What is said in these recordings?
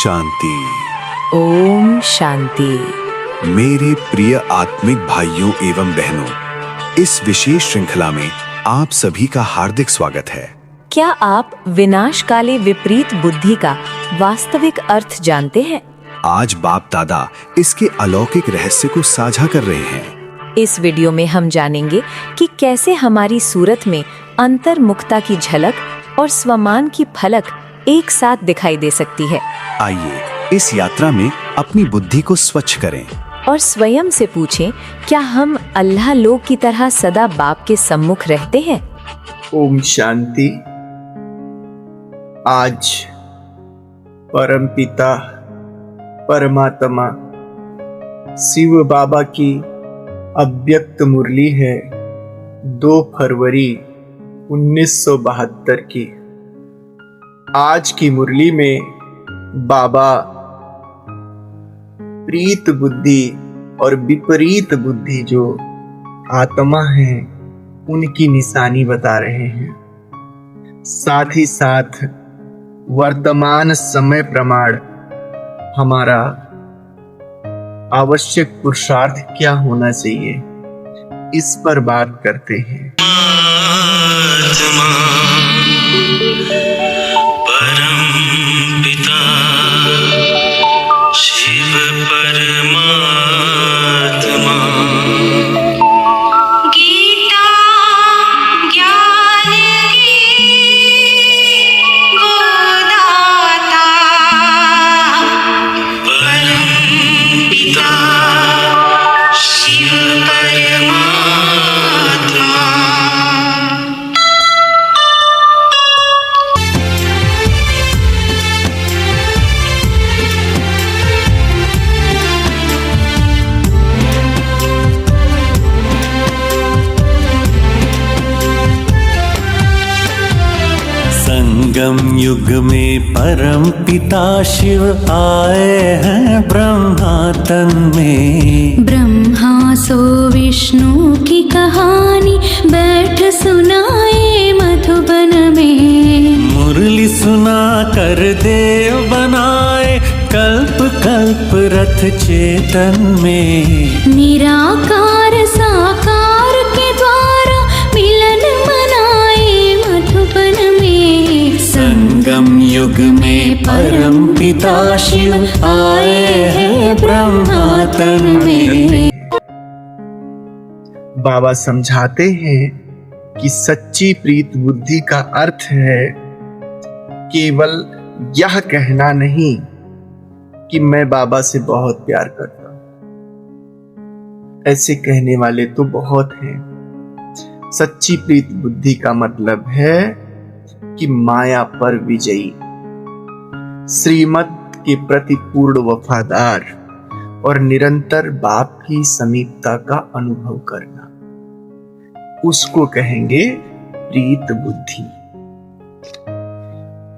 शांति। ओम शांति। मेरे प्रिय आत्मिक भाइयों एवं बहनों, इस विशेष श्रृंखला में आप सभी का हार्दिक स्वागत है। क्या आप विनाशकाले विपरीत बुद्धि का वास्तविक अर्थ जानते हैं? आज बाप दादा इसके अलौकिक रहस्य को साझा कर रहे हैं। इस वीडियो में हम जानेंगे कि कैसे हमारी सूरत में अंतर्मुखता की झलक और स्वमान की फलक एक साथ दिखाई दे सकती है। आइए इस यात्रा में अपनी बुद्धि को स्वच्छ करें और स्वयं से पूछें, क्या हम अल्लाह लोग की तरह सदा बाप के सम्मुख रहते हैं? ओम शांति। आज परम पिता परमात्मा शिव बाबा की अव्यक्त मुरली है 2 फरवरी 1972 की। आज की मुरली में बाबा प्रीत बुद्धि और विपरीत बुद्धि जो आत्मा है उनकी निशानी बता रहे हैं। साथ ही साथ वर्तमान समय प्रमाण हमारा आवश्यक पुरुषार्थ क्या होना चाहिए, इस पर बात करते हैं। संगम युग में परम पिता शिव आए हैं ब्रह्मा तन में। ब्रह्मा सो विष्णु की कहानी बैठ सुनाए मधुबन में। मुरली सुना कर देव बनाए कल्प कल्प रथ चेतन में। निराकार साकार के द्वारा मिलन मनाए मधुबन में। संगम युग में परम पिता शिव आए हैं ब्रह्मा तन में। बाबा समझाते हैं कि सच्ची प्रीत बुद्धि का अर्थ है केवल यह कहना नहीं कि मैं बाबा से बहुत प्यार करता हूं। ऐसे कहने वाले तो बहुत हैं। सच्ची प्रीत बुद्धि का मतलब है कि माया पर विजयी, श्रीमत के प्रति पूर्ण वफादार और निरंतर बाप की समीपता का अनुभव करना, उसको कहेंगे प्रीत बुद्धि।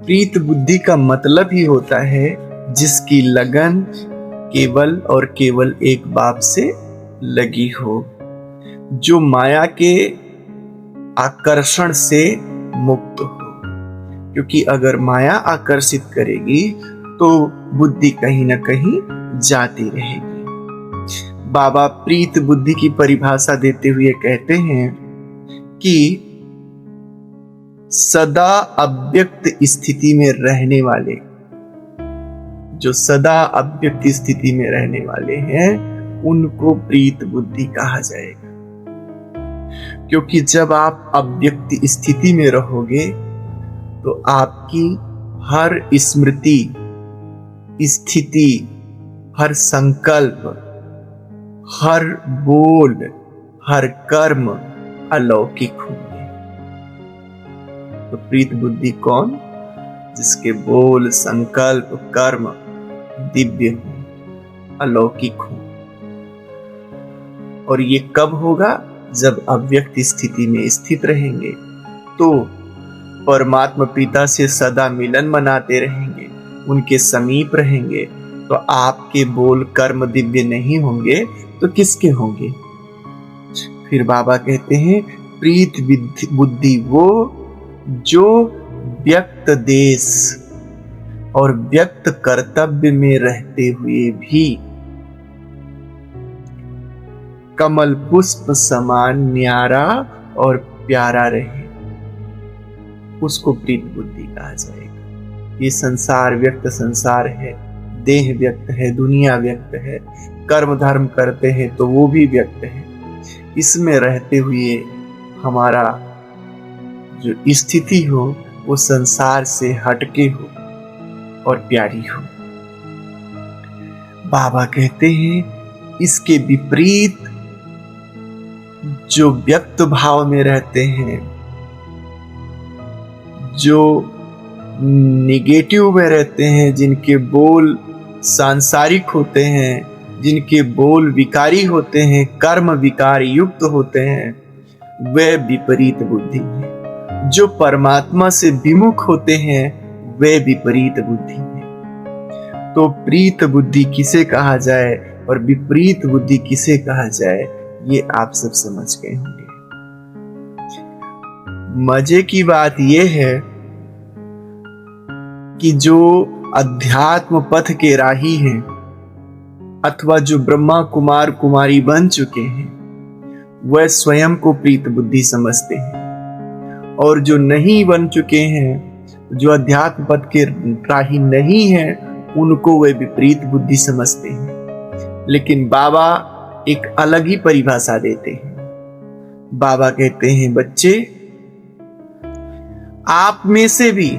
प्रीत बुद्धि का मतलब ही होता है जिसकी लगन केवल और केवल एक बाप से लगी हो, जो माया के आकर्षण से मुक्त हो। क्योंकि अगर माया आकर्षित करेगी तो बुद्धि कहीं ना कहीं जाती रहेगी। बाबा प्रीत बुद्धि की परिभाषा देते हुए कहते हैं कि सदा अव्यक्त स्थिति में रहने वाले, जो सदा अव्यक्त स्थिति में रहने वाले हैं उनको प्रीत बुद्धि कहा जाएगा। क्योंकि जब आप अव्यक्त स्थिति में रहोगे तो आपकी हर स्मृति, स्थिति, हर संकल्प, हर बोल, हर कर्म अलौकिक होंगे। तो प्रीत बुद्धि कौन? जिसके बोल, संकल्प, कर्म दिव्य हो, अलौकिक हो। और ये कब होगा? जब अव्यक्त स्थिति में स्थित रहेंगे तो परमात्मा पिता से सदा मिलन मनाते रहेंगे, उनके समीप रहेंगे। तो आपके बोल कर्म दिव्य नहीं होंगे तो किसके होंगे? फिर बाबा कहते हैं प्रीत बुद्धि वो जो व्यक्त देश और व्यक्त कर्तव्य में रहते हुए भी कमल पुष्प समान न्यारा और प्यारा रहे, उसको प्रीत बुद्धि कहा जाएगा। ये संसार व्यक्त संसार है, देह व्यक्त है, दुनिया व्यक्त है, कर्म धर्म करते हैं तो वो भी व्यक्त है। इसमें रहते हुए हमारा जो स्थिति हो वो संसार से हटके हो और प्यारी हो। बाबा कहते हैं इसके विपरीत जो व्यक्त भाव में रहते हैं, जो निगेटिव में रहते हैं, जिनके बोल सांसारिक होते हैं, जिनके बोल विकारी होते हैं, कर्म विकार युक्त होते हैं, वे विपरीत बुद्धि हैं। जो परमात्मा से विमुख होते हैं वे विपरीत बुद्धि हैं। तो प्रीत बुद्धि किसे कहा जाए और विपरीत बुद्धि किसे कहा जाए, ये आप सब समझ गए होंगे। मजे की बात यह है कि जो अध्यात्म पथ के राही हैं अथवा जो ब्रह्मा कुमार कुमारी बन चुके हैं, वह स्वयं को प्रीत बुद्धि समझते हैं, और जो नहीं बन चुके हैं, जो अध्यात्म पथ के राही नहीं हैं, उनको वे विपरीत बुद्धि समझते हैं। लेकिन बाबा एक अलग ही परिभाषा देते हैं। बाबा कहते हैं बच्चे, आप में से भी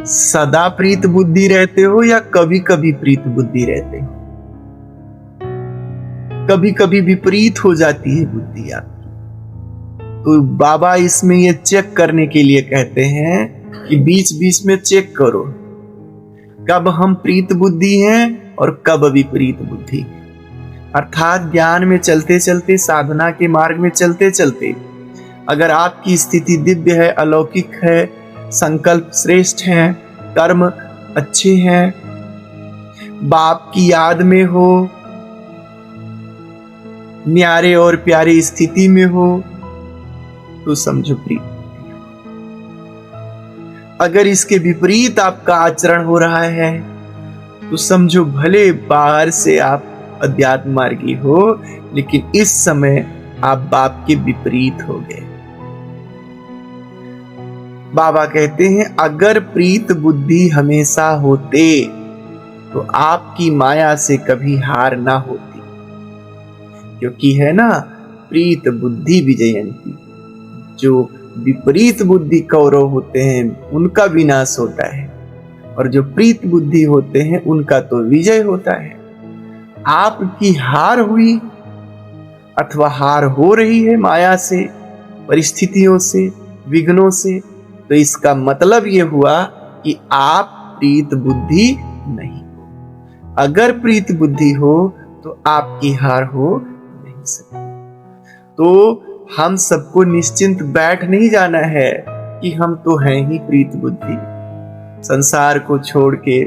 सदा प्रीत बुद्धि रहते हो या कभी कभी प्रीत बुद्धि रहते हो? कभी कभी विपरीत हो जाती है बुद्धि आपकी। तो बाबा इसमें ये चेक करने के लिए कहते हैं कि बीच बीच में चेक करो कब हम प्रीत बुद्धि हैं और कब विपरीत बुद्धि। अर्थात ज्ञान में चलते चलते, साधना के मार्ग में चलते चलते, अगर आपकी स्थिति दिव्य है, अलौकिक है, संकल्प श्रेष्ठ हैं, कर्म अच्छे हैं, बाप की याद में हो, न्यारे और प्यारी स्थिति में हो, तो समझो प्रीत। अगर इसके विपरीत आपका आचरण हो रहा है तो समझो भले बाहर से आप अध्यात्म मार्गी हो, लेकिन इस समय आप बाप के विपरीत हो गए। बाबा कहते हैं अगर प्रीत बुद्धि हमेशा होते तो आपकी माया से कभी हार ना होती, क्योंकि है ना प्रीत बुद्धि विजयंती। जो विपरीत बुद्धि कौरव होते हैं उनका विनाश होता है, और जो प्रीत बुद्धि होते हैं उनका तो विजय होता है। आपकी हार हुई अथवा हार हो रही है माया से, परिस्थितियों से, विघ्नों से, तो इसका मतलब यह हुआ कि आप प्रीत बुद्धि नहीं हो। अगर प्रीत बुद्धि हो तो आपकी हार हो नहीं सकती। तो हम सबको निश्चिंत बैठ नहीं जाना है कि हम तो हैं ही प्रीत बुद्धि। संसार को छोड़ के,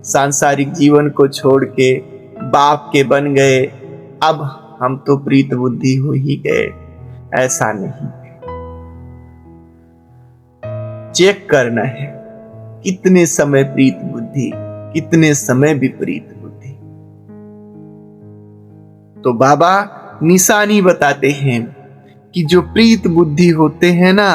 सांसारिक जीवन को छोड़ के बाप के बन गए, अब हम तो प्रीत बुद्धि हो ही गए, ऐसा नहीं। चेक करना है कितने समय प्रीत बुद्धि, कितने समय विपरीत बुद्धि। तो बाबा निशानी बताते हैं कि जो प्रीत बुद्धि होते हैं ना,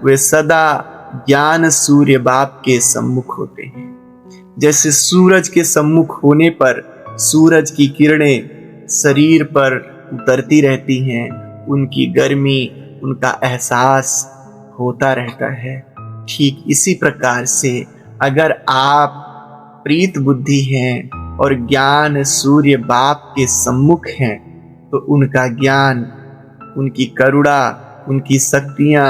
वे सदा ज्ञान सूर्य बाप के सम्मुख होते हैं। जैसे सूरज के सम्मुख होने पर सूरज की किरणें शरीर पर उतरती रहती हैं, उनकी गर्मी, उनका एहसास होता रहता है। ठीक इसी प्रकार से अगर आप प्रीत बुद्धि हैं और ज्ञान सूर्य बाप के सम्मुख हैं, तो उनका ज्ञान, उनकी करुणा, उनकी शक्तियां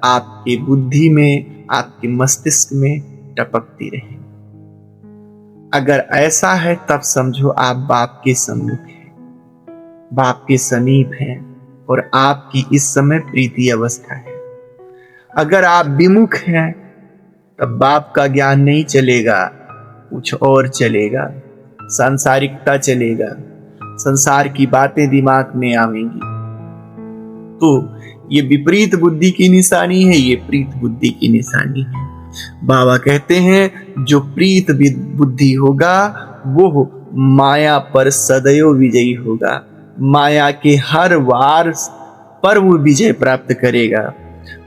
आपके बुद्धि में, आपके मस्तिष्क में टपकती रहें। अगर ऐसा है तब समझो आप बाप के सम्मुख हैं, बाप के समीप हैं, और आपकी इस समय प्रीति अवस्था है। अगर आप विमुख हैं तब बाप का ज्ञान नहीं चलेगा, कुछ और चलेगा, सांसारिकता चलेगा, संसार की बातें दिमाग में आवेंगी। तो ये विपरीत बुद्धि की निशानी है, ये प्रीत बुद्धि की निशानी है। बाबा कहते हैं जो प्रीत बुद्धि होगा वो माया पर सदैव विजयी होगा, माया के हर वार पर वो विजय प्राप्त करेगा।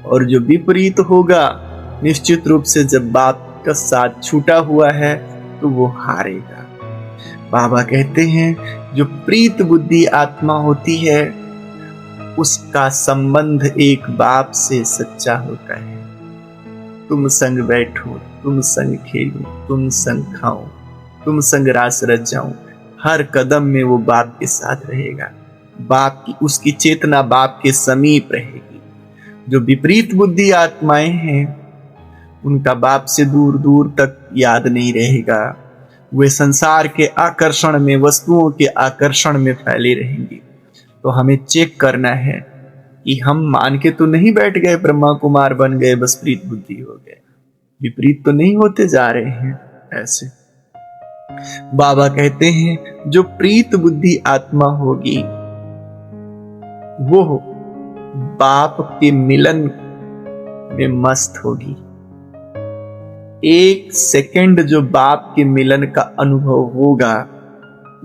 और जो विपरीत होगा निश्चित रूप से जब बाप का साथ छूटा हुआ है तो वो हारेगा। बाबा कहते हैं जो प्रीत बुद्धि आत्मा होती है उसका संबंध एक बाप से सच्चा होता है। तुम संग बैठो, तुम संग खेलो, तुम संग खाओ, तुम संग रास रच जाओ, हर कदम में वो बाप के साथ रहेगा। बाप की उसकी चेतना बाप के समीप रहेगी। जो विपरीत बुद्धि आत्माएं हैं उनका बाप से दूर दूर तक याद नहीं रहेगा। वे संसार के आकर्षण में, वस्तुओं के आकर्षण में फैले रहेंगे। तो हमें चेक करना है कि हम मान के तो नहीं बैठ गए ब्रह्मा कुमार बन गए बस प्रीत बुद्धि हो गए, विपरीत तो नहीं होते जा रहे हैं ऐसे। बाबा कहते हैं जो प्रीत बुद्धि आत्मा होगी वो बाप के मिलन में मस्त होगी। एक सेकंड जो बाप के मिलन का अनुभव होगा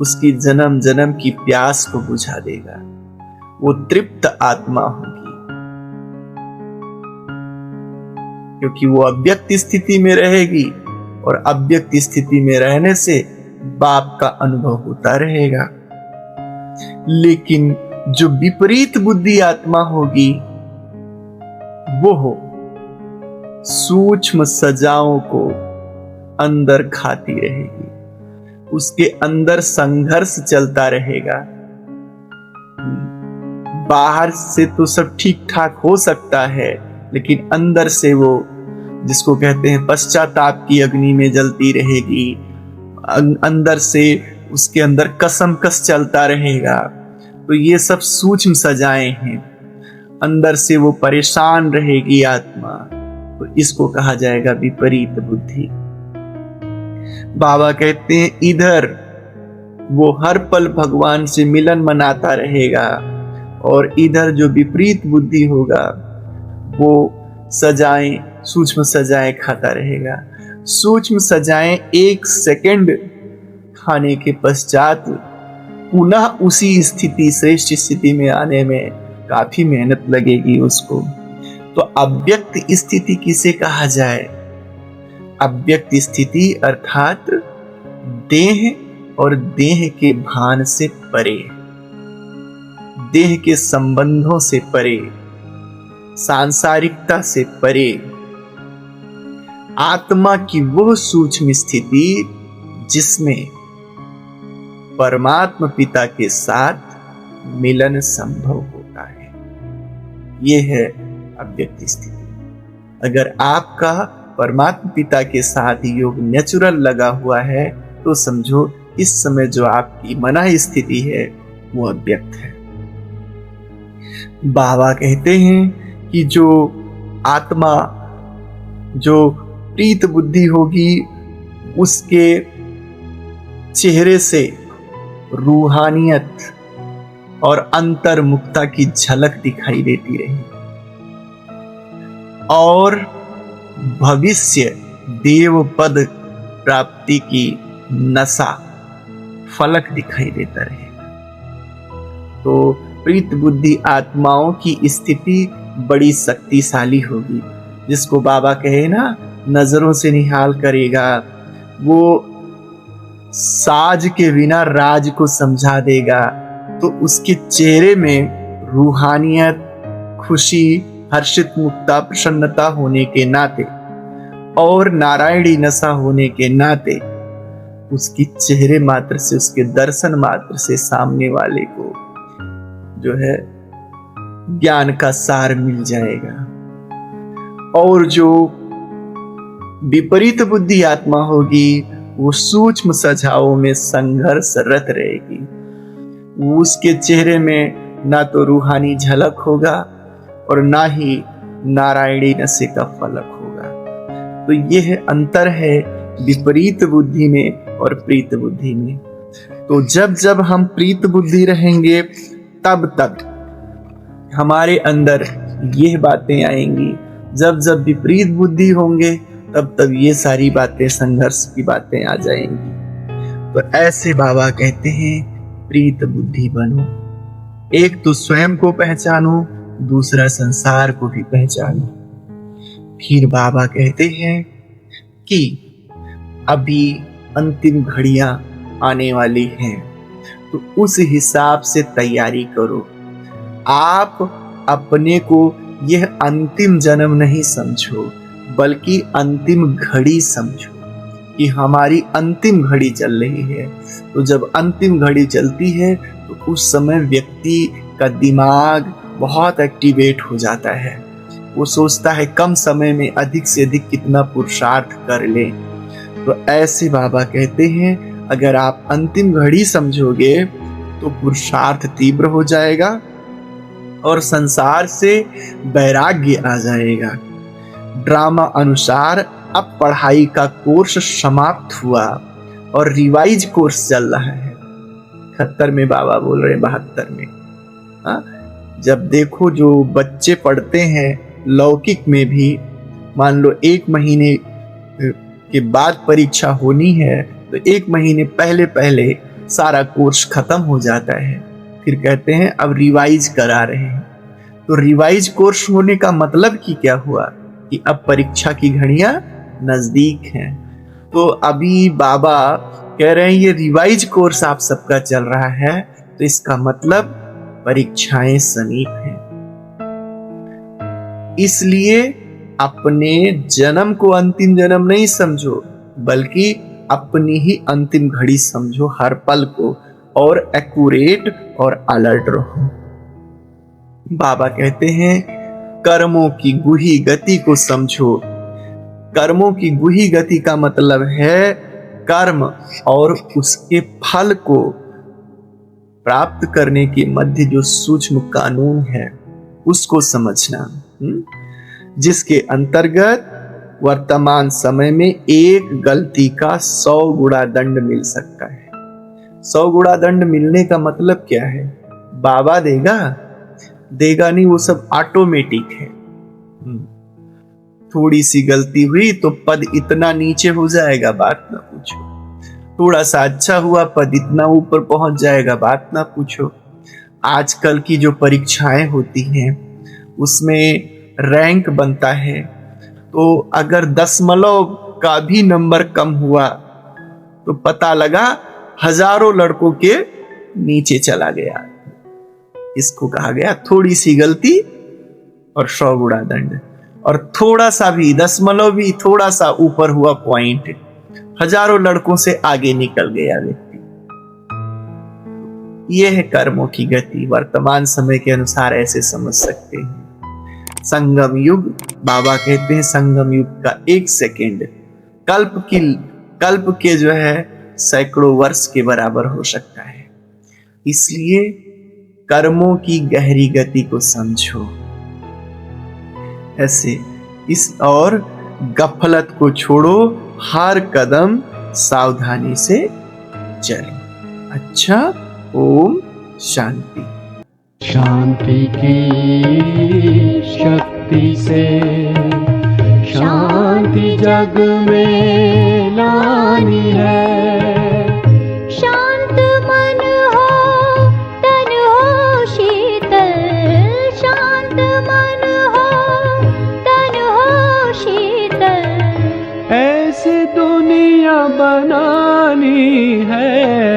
उसकी जन्म जन्म की प्यास को बुझा देगा। वो तृप्त आत्मा होगी क्योंकि वो अव्यक्त स्थिति में रहेगी और अव्यक्त स्थिति में रहने से बाप का अनुभव होता रहेगा। लेकिन जो विपरीत बुद्धि आत्मा होगी वो हो सूक्ष्म सजाओं को अंदर खाती रहेगी, उसके अंदर संघर्ष चलता रहेगा। बाहर से तो सब ठीक ठाक हो सकता है लेकिन अंदर से वो जिसको कहते हैं पश्चाताप की अग्नि में जलती रहेगी। अंदर से उसके अंदर कसमकस चलता रहेगा। तो ये सब सूक्ष्म सजाएं हैं। अंदर से वो परेशान रहेगी आत्मा, तो इसको कहा जाएगा विपरीत बुद्धि। बाबा कहते हैं इधर वो हर पल भगवान से मिलन मनाता रहेगा और इधर जो विपरीत बुद्धि होगा वो सजाएं, सूक्ष्म सजाएं खाता रहेगा। सूक्ष्म सजाएं एक सेकंड खाने के पश्चात पुनः उसी स्थिति, श्रेष्ठ स्थिति में आने में काफी मेहनत लगेगी उसको। तो अव्यक्त स्थिति किसे कहा जाए? अव्यक्त स्थिति अर्थात देह और देह के भान से परे, देह के संबंधों से परे, सांसारिकता से परे, आत्मा की वह सूक्ष्म स्थिति जिसमें परमात्मा पिता के साथ मिलन संभव होता है। यह है अव्यक्त स्थिति। अगर आपका परमात्मा पिता के साथ योग नेचुरल लगा हुआ है तो समझो इस समय जो आपकी मना स्थिति है वो अव्यक्त है। बाबा कहते हैं कि जो आत्मा, जो प्रीत बुद्धि होगी उसके चेहरे से रूहानियत और अंतर्मुखता की झलक दिखाई देती रही और भविष्य देव पद प्राप्ति की नशा, फलक दिखाई देता रहेगा। तो प्रीत बुद्धि आत्माओं की स्थिति बड़ी शक्तिशाली होगी। जिसको बाबा कहे ना नजरों से निहाल करेगा, वो साज के बिना राज को समझा देगा। तो उसके चेहरे में रूहानियत, खुशी, हर्षित, मुक्ता, प्रसन्नता होने के नाते और नारायणी नशा होने के नाते उसकी चेहरे मात्र से, उसके दर्शन मात्र से सामने वाले को जो है ज्ञान का सार मिल जाएगा। और जो विपरीत बुद्धि आत्मा होगी वो सूक्ष्म सजाओं में संघर्षरत रहेगी। उसके चेहरे में ना तो रूहानी झलक होगा और ना ही नारायणी नशे का फलक होगा। तो यह अंतर है विपरीत बुद्धि में और प्रीत बुद्धि में। तो जब जब हम प्रीत बुद्धि रहेंगे तब तक हमारे अंदर यह बातें आएंगी। जब जब विपरीत बुद्धि होंगे तब ये सारी बातें, संघर्ष की बातें आ जाएंगी। तो ऐसे बाबा कहते हैं प्रीत बुद्धि बनो, एक तो स्वयं को पहचानो, दूसरा संसार को भी पहचानो। फिर बाबा कहते हैं कि अभी अंतिम घड़ियां आने वाली हैं, तो उस हिसाब से तैयारी करो। आप अपने को यह अंतिम जन्म नहीं समझो, बल्कि अंतिम घड़ी समझो कि हमारी अंतिम घड़ी चल रही है। तो जब अंतिम घड़ी चलती है तो उस समय व्यक्ति का दिमाग बहुत एक्टिवेट हो जाता है। वो सोचता है कम समय में अधिक से अधिक कितना पुरुषार्थ कर ले। तो ऐसे बाबा कहते हैं अगर आप अंतिम घड़ी समझोगे तो पुरुषार्थ तीव्र हो जाएगा और संसार से वैराग्य आ जाएगा। ड्रामा अनुसार अब पढ़ाई का कोर्स समाप्त हुआ और रिवाइज कोर्स चल रहा है। 71 में बाबा बोल रहे, 72 में। जब देखो जो बच्चे पढ़ते हैं लौकिक में भी, मान लो 1 महीने के बाद परीक्षा होनी है तो 1 महीने पहले पहले सारा कोर्स खत्म हो जाता है। फिर कहते हैं अब रिवाइज करा रहे हैं। तो रिवाइज कोर्स होने का मतलब कि क्या हुआ कि अब परीक्षा की घड़ियां नजदीक हैं। तो अभी बाबा कह रहे हैं ये रिवाइज कोर्स आप सबका चल रहा है, तो इसका मतलब परीक्षाएं समीप हैं। इसलिए अपने जन्म को अंतिम जन्म नहीं समझो, बल्कि अपनी ही अंतिम घड़ी समझो हर पल को, और एक्यूरेट और अलर्ट रहो। बाबा कहते हैं कर्मों की गुही गति को समझो। कर्मों की गुही गति का मतलब है कर्म और उसके फल को प्राप्त करने के मध्य जो सूक्ष्म कानून है उसको समझना, जिसके अंतर्गत वर्तमान समय में एक गलती का 100 गुणा दंड मिल सकता है। 100 गुणा दंड मिलने का मतलब क्या है? बाबा देगा नहीं, वो सब ऑटोमेटिक है। थोड़ी सी गलती हुई तो पद इतना नीचे हो जाएगा, बात ना पूछो। थोड़ा सा अच्छा हुआ, पद इतना ऊपर पहुंच जाएगा, बात ना पूछो। आजकल की जो परीक्षाएं होती हैं उसमें रैंक बनता है, तो अगर 10 का भी नंबर कम हुआ तो पता लगा हजारों लड़कों के नीचे चला गया। इसको कहा गया थोड़ी सी गलती और 100 गुणा दंड। और थोड़ा सा भी 10 भी थोड़ा सा ऊपर हुआ पॉइंट, हजारों लड़कों से आगे निकल गया व्यक्ति। यह है कर्मों की गति। वर्तमान समय के अनुसार ऐसे समझ सकते हैं। संगम युग, बाबा कहते हैं संगम युग का 1 सेकेंड कल्प के जो है सैकड़ों वर्ष के बराबर हो सकता है। इसलिए कर्मों की गहरी गति को समझो ऐसे और गफलत को छोड़ो, हर कदम सावधानी से चलो। अच्छा, ओम शांति। शांति की शक्ति से शांति जग में लानी है। शांत मन हो तन हो शीतल, शांत मन हो तन हो शीतल। ऐसी दुनिया बनानी है